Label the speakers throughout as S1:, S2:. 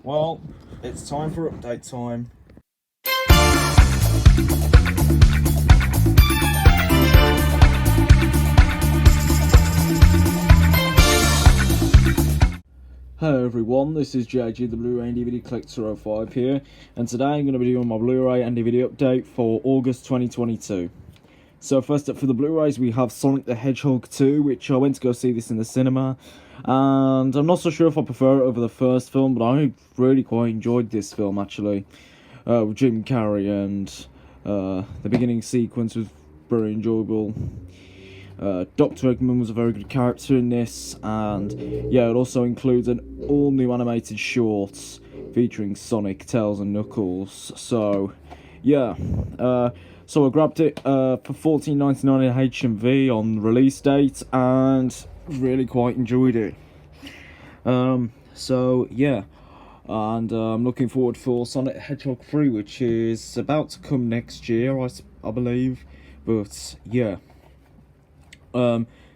S1: Well, it's time for update time. Hello everyone, this is JG the Blu-ray and DVD Collector 05 here, and today I'm going to be doing my Blu-ray and DVD update for August 2022. So first up for the Blu-rays we have Sonic the Hedgehog 2, which I went to go see this in the cinema, and I'm not so sure if I prefer it over the first film, but I really quite enjoyed this film actually, with Jim Carrey, and the beginning sequence was very enjoyable. Dr. Eggman was a very good character in this, and yeah, it also includes an all-new animated short featuring Sonic, Tails and Knuckles. So yeah, so I grabbed it for $14.99 in HMV on release date, and really quite enjoyed it. So yeah, and I'm looking forward for Sonic the Hedgehog 3, which is about to come next year, I believe. But yeah.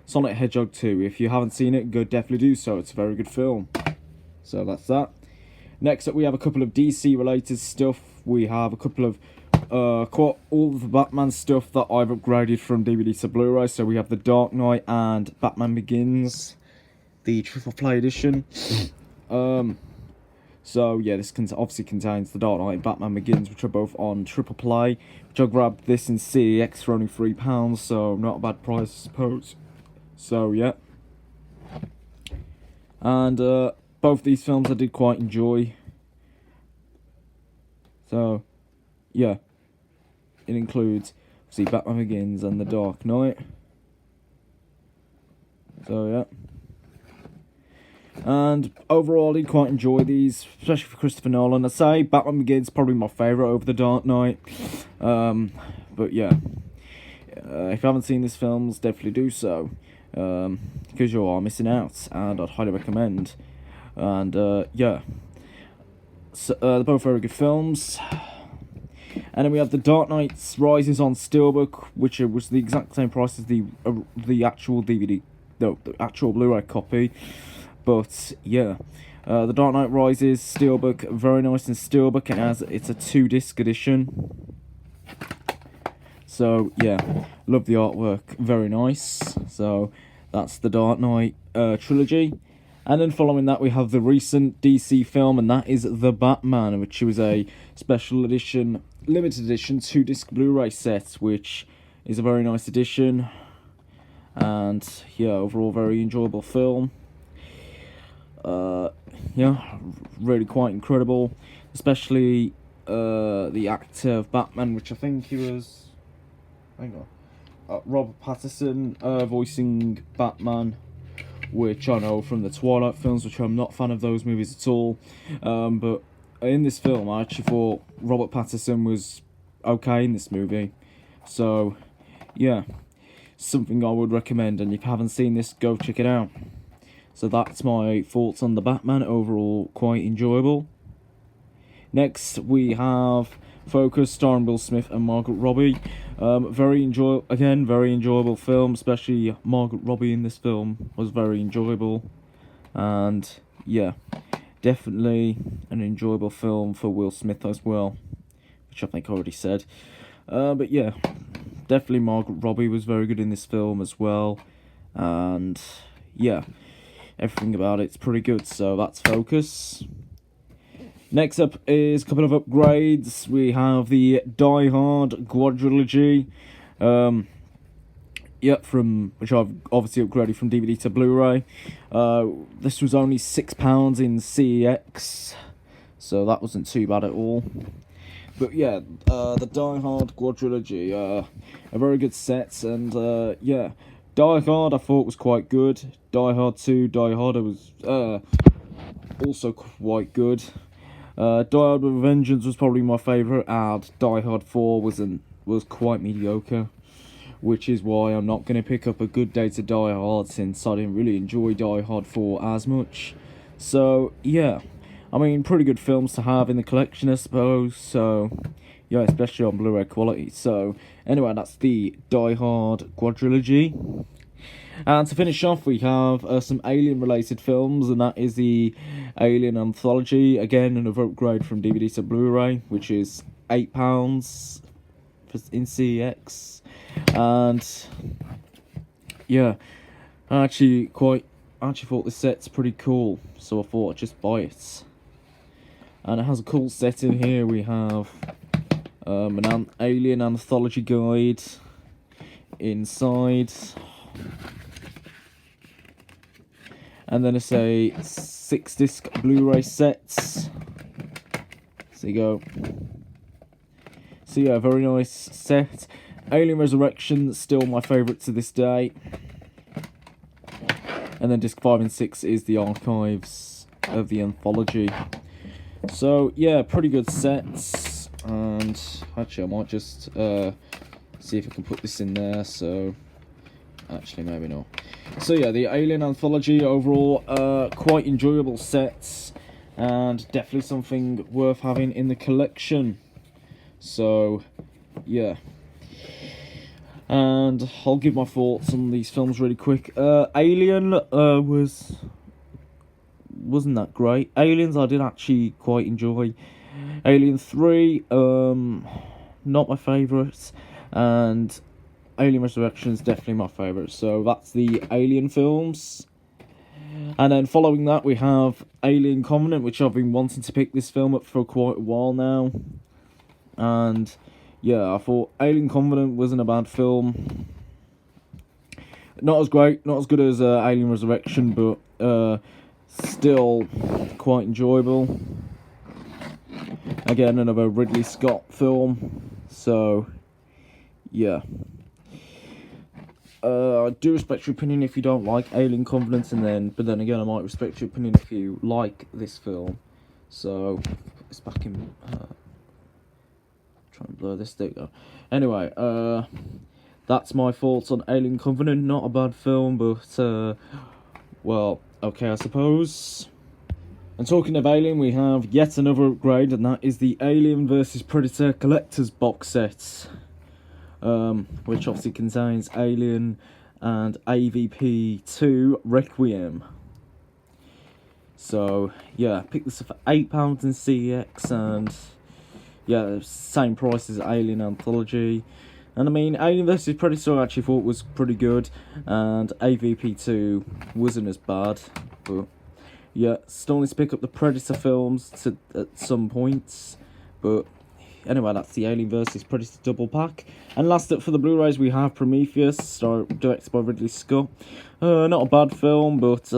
S1: Sonic Hedgehog 2, if you haven't seen it, go definitely do so. It's a very good film. So that's that. Next up we have a couple of DC related stuff. We have a couple of quite all of the Batman stuff that I've upgraded from DVD to Blu-ray. So we have The Dark Knight and Batman Begins, the triple play edition. So yeah, this obviously contains The Dark Knight and Batman Begins, which are both on triple play, which I grabbed this in CEX for only £3, so not a bad price I suppose. So yeah, and both these films I did quite enjoy. So yeah, it includes obviously Batman Begins and The Dark Knight. So yeah. And overall, I did quite enjoy these, especially for Christopher Nolan. I'd say Batman Begins probably my favourite over The Dark Knight. But yeah, if you haven't seen these films, definitely do so, because you are missing out, and I'd highly recommend. And yeah, so, they're both very good films. And then we have The Dark Knight Rises on Steelbook, which was the exact same price as the actual DVD, no, the actual Blu-ray copy. But yeah, The Dark Knight Rises Steelbook, very nice in Steelbook, and it's a 2-disc edition. So yeah, love the artwork, very nice. So that's the Dark Knight trilogy. And then following that we have the recent DC film, and that is The Batman, which was a special edition, limited edition 2-disc Blu-ray set, which is a very nice edition. And yeah, overall very enjoyable film. Yeah, really quite incredible, especially the actor of Batman, which I think he was, Robert Pattinson, voicing Batman, which I know from the Twilight films, which I'm not a fan of those movies at all. But in this film, I actually thought Robert Pattinson was okay in this movie. So yeah, something I would recommend, and if you haven't seen this, go check it out. So that's my thoughts on The Batman, overall quite enjoyable. Next we have Focus, starring Will Smith and Margot Robbie. Very enjoyable film, especially Margot Robbie in this film was very enjoyable. And yeah, definitely an enjoyable film for Will Smith as well, which I think I already said. But yeah, definitely Margot Robbie was very good in this film as well. And yeah, everything about it's pretty good, so that's Focus. Next up is a couple of upgrades. We have the Die Hard quadrilogy, from which I've obviously upgraded from DVD to Blu-ray. This was only £6 in CEX, so that wasn't too bad at all. But yeah, the Die Hard quadrilogy, a very good set, and yeah, Die Hard I thought was quite good. Die Hard 2, Die Harder was also quite good. Die Hard with Vengeance was probably my favourite, and Die Hard 4 was quite mediocre, which is why I'm not going to pick up A Good Day to Die Hard, since I didn't really enjoy Die Hard 4 as much. So yeah, I mean, pretty good films to have in the collection, I suppose. So yeah, especially on Blu-ray quality. So anyway, that's the Die Hard quadrilogy. And to finish off, we have some Alien-related films, and that is the Alien Anthology. Again, another upgrade from DVD to Blu-ray, which is £8 in CEX. And yeah, I actually thought this set's pretty cool, so I thought I'd just buy it. And it has a cool set in here. We have an Alien Anthology guide inside. And then it's a 6-disc Blu-ray set. So you go. So yeah, very nice set. Alien Resurrection, still my favourite to this day. And then disc 5 and 6 is the archives of the anthology. So yeah, pretty good sets. And actually I might just see if I can put this in there. So actually maybe not. So yeah, the Alien Anthology overall, quite enjoyable sets, and definitely something worth having in the collection. So yeah, and I'll give my thoughts on these films really quick. Alien wasn't that great. Aliens I did actually quite enjoy. Alien 3, not my favourite, and Alien Resurrection is definitely my favourite. So that's the Alien films. And then following that we have Alien Covenant, which I've been wanting to pick this film up for quite a while now. And yeah, I thought Alien Covenant wasn't a bad film. Not as great, not as good as Alien Resurrection, but still quite enjoyable. Again, another Ridley Scott film. So yeah. I do respect your opinion if you don't like Alien Covenant, but then again, I might respect your opinion if you like this film. So it's back in. Try and blur this. There we go. Anyway, that's my thoughts on Alien Covenant. Not a bad film, but well, okay, I suppose. And talking of Alien, we have yet another upgrade, and that is the Alien vs Predator Collector's Box Set. Which obviously contains Alien and AVP2 Requiem. So yeah, picked this up for £8 in CEX, and yeah, same price as Alien Anthology. And I mean, Alien vs Predator I actually thought was pretty good, and AVP2 wasn't as bad, but yeah, still need to pick up the Predator films at some points, but anyway, that's the Alien vs Predator double pack. And last up for the Blu-rays, we have Prometheus, directed by Ridley Scott. Not a bad film, but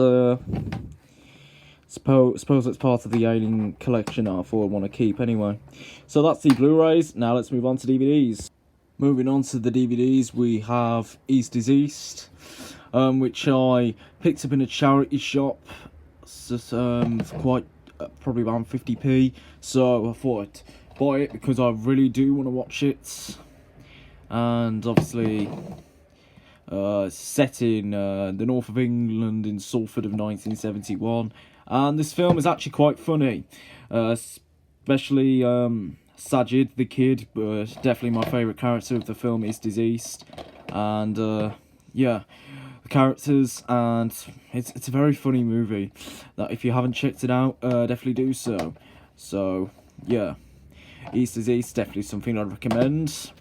S1: suppose it's part of the Alien collection I thought I'd want to keep anyway. So that's the Blu-rays. Now let's move on to DVDs. Moving on to the DVDs, we have East is East, which I picked up in a charity shop for quite probably around 50p. So I thought I'd buy it because I really do want to watch it. And obviously set in the north of England in Salford of 1971, and this film is actually quite funny, especially Sajid the kid, but definitely my favourite character of the film is Deceased. And yeah, the characters, and it's a very funny movie that if you haven't checked it out, definitely do so. So yeah, East is East, definitely something I'd recommend.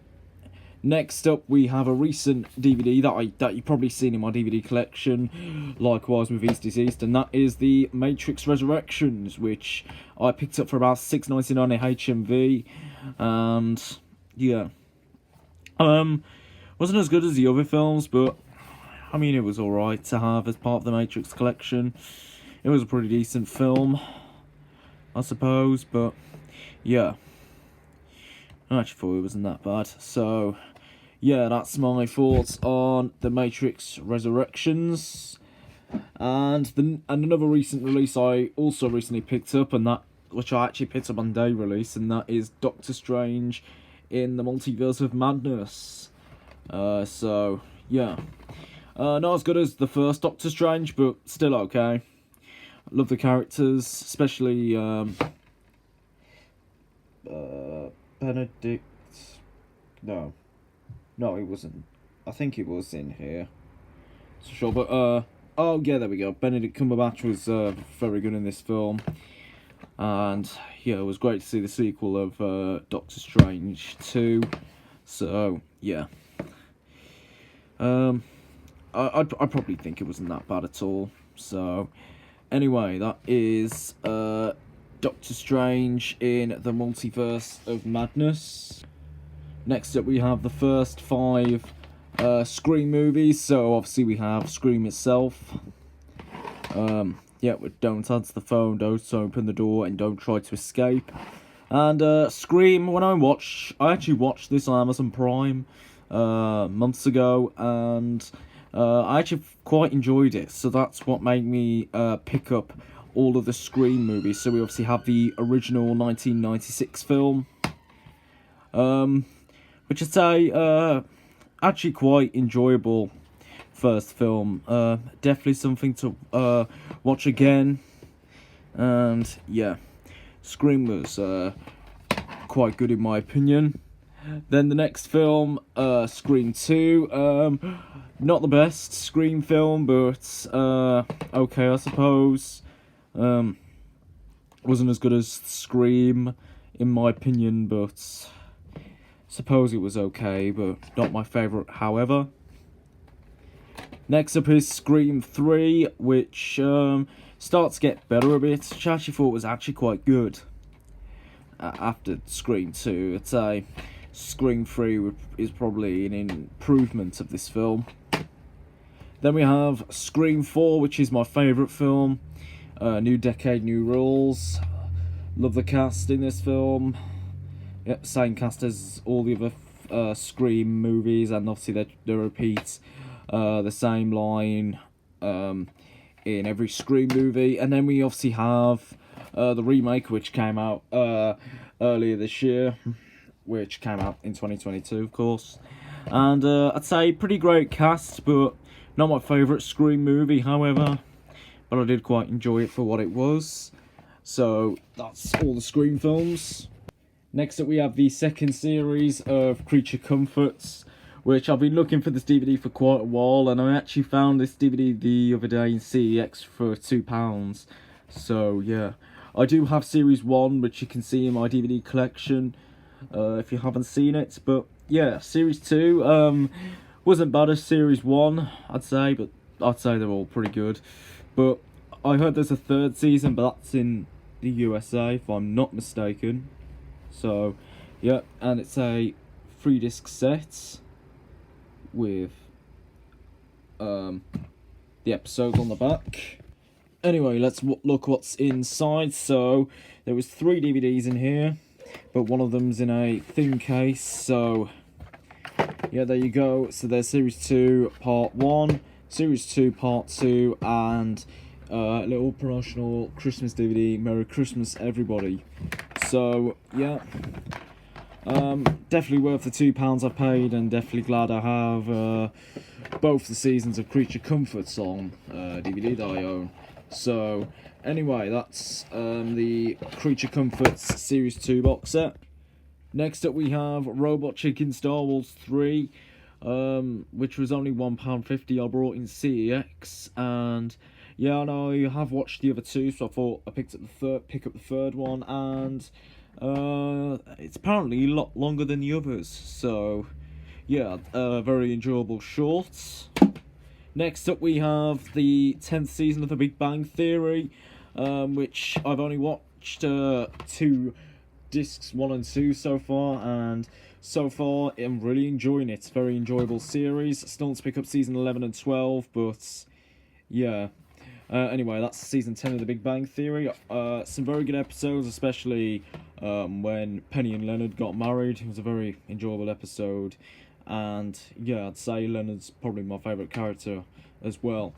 S1: Next up, we have a recent DVD that you've probably seen in my DVD collection, likewise with East is East, and that is the Matrix Resurrections, which I picked up for about $6.99 at HMV, and yeah, wasn't as good as the other films, but I mean it was alright to have as part of the Matrix collection. It was a pretty decent film, I suppose, but yeah. I actually thought it wasn't that bad. So, yeah, that's my thoughts on The Matrix Resurrections. And another recent release I also recently picked up, and that which I actually picked up on day release, and that is Doctor Strange in the Multiverse of Madness. So, yeah. Not as good as the first Doctor Strange, but still okay. Love the characters, especially Benedict. No, it wasn't. I think it was in here. sure. But oh yeah, there we go. Benedict Cumberbatch was very good in this film, and yeah, it was great to see the sequel of Doctor Strange 2. So yeah, I probably think it wasn't that bad at all. So anyway, that is Doctor Strange in the Multiverse of Madness. Next up, we have the first 5 Scream movies. So obviously we have Scream itself. Yeah, with Don't Answer the Phone, Don't Open the Door, and Don't Try to Escape. And Scream, when I actually watched this on Amazon Prime months ago, and I actually quite enjoyed it. So that's what made me pick up all of the Scream movies. So we obviously have the original 1996 film, which I'd say actually quite enjoyable first film. Definitely something to watch again. And yeah, Scream was quite good in my opinion. Then the next film, Scream 2. Not the best Scream film, but okay, I suppose. Wasn't as good as Scream in my opinion, but suppose it was okay, but not my favourite, however. Next up is Scream 3, which starts to get better a bit, which I actually thought was actually quite good. After Scream 2, I'd say Scream 3 is probably an improvement of this film. Then we have Scream 4, which is my favourite film. New decade, new rules. Love the cast in this film. Yep, same cast as all the other Scream movies, and obviously they repeat the same line in every Scream movie. And then we obviously have the remake, which came out earlier this year, which came out in 2022, of course. And I'd say pretty great cast, but not my favourite Scream movie, however. But I did quite enjoy it for what it was. So that's all the Scream films. Next up we have the second series of Creature Comforts, which I've been looking for this DVD for quite a while, and I actually found this DVD the other day in CEX for £2. So yeah, I do have Series 1, which you can see in my DVD collection, if you haven't seen it. But yeah, Series 2 wasn't bad as Series 1, I'd say, but I'd say they're all pretty good. But I heard there's a third season, but that's in the USA, if I'm not mistaken. So yeah, and it's a 3-disc set with the episodes on the back. Anyway, let's look what's inside. So there was 3 DVDs in here, but one of them's in a thin case. So yeah, there you go. So there's Series 2 Part 1, Series 2 Part 2, and a little promotional Christmas DVD. Merry Christmas, everybody. So yeah, definitely worth the £2 I paid, and definitely glad I have both the seasons of Creature Comforts on DVD that I own. So anyway, that's the Creature Comforts Series 2 box set. Next up we have Robot Chicken Star Wars 3, which was only £1.50. I brought in CEX, and yeah, I know I have watched the other 2, so I thought I pick up the third one, and it's apparently a lot longer than the others. So yeah, very enjoyable shorts. Next up we have the 10th season of The Big Bang Theory, which I've only watched 2 discs 1 and 2 so far, and so far I'm really enjoying it. It's a very enjoyable series. Still to pick up season 11 and 12, but yeah. Anyway, that's season 10 of The Big Bang Theory. Some very good episodes, especially when Penny and Leonard got married. It was a very enjoyable episode. And yeah, I'd say Leonard's probably my favourite character as well.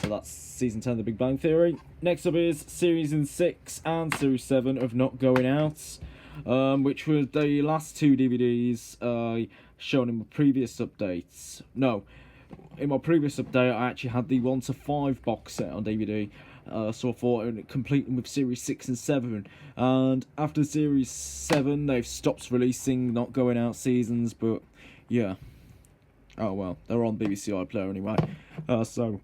S1: So that's season 10 of The Big Bang Theory. Next up is series 6 and series 7 of Not Going Out, which were the last 2 DVDs shown in the previous updates. No, in my previous update I actually had the 1 to 5 box set on DVD. So I thought I would complete them with series 6 and 7. And after series 7 they've stopped releasing Not Going Out seasons, but yeah. Oh well, they're on BBC iPlayer anyway. So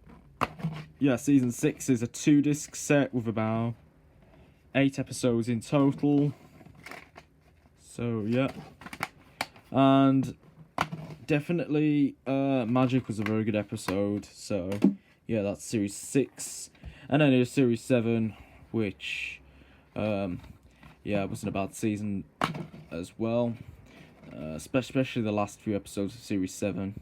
S1: yeah, season 6 is a 2-disc set with about 8 episodes in total. So yeah, and definitely Magic was a very good episode. So yeah, that's series 6, and then there's series 7, which yeah, wasn't a bad season as well. Especially the last few episodes of series 7,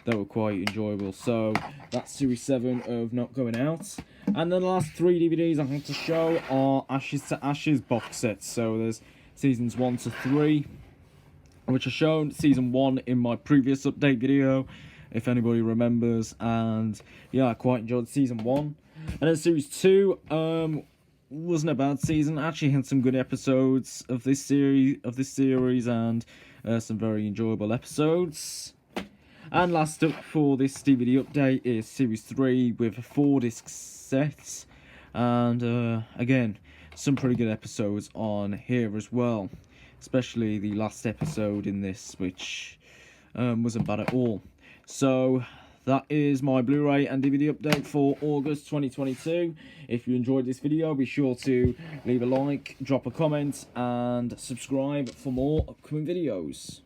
S1: they were quite enjoyable. So that's series 7 of Not Going Out. And then the last 3 DVDs I have to show are Ashes to Ashes box sets. So there's seasons 1 to 3, which I shown season 1 in my previous update video, if anybody remembers. And yeah, I quite enjoyed season 1. And then series 2 wasn't a bad season. Actually had some good episodes of this series, and some very enjoyable episodes. And last up for this DVD update is series 3 with a 4-disc set, and again, some pretty good episodes on here as well, especially the last episode in this, which wasn't bad at all. So that is my Blu-ray and DVD update for August 2022. If you enjoyed this video, be sure to leave a like, drop a comment, and subscribe for more upcoming videos.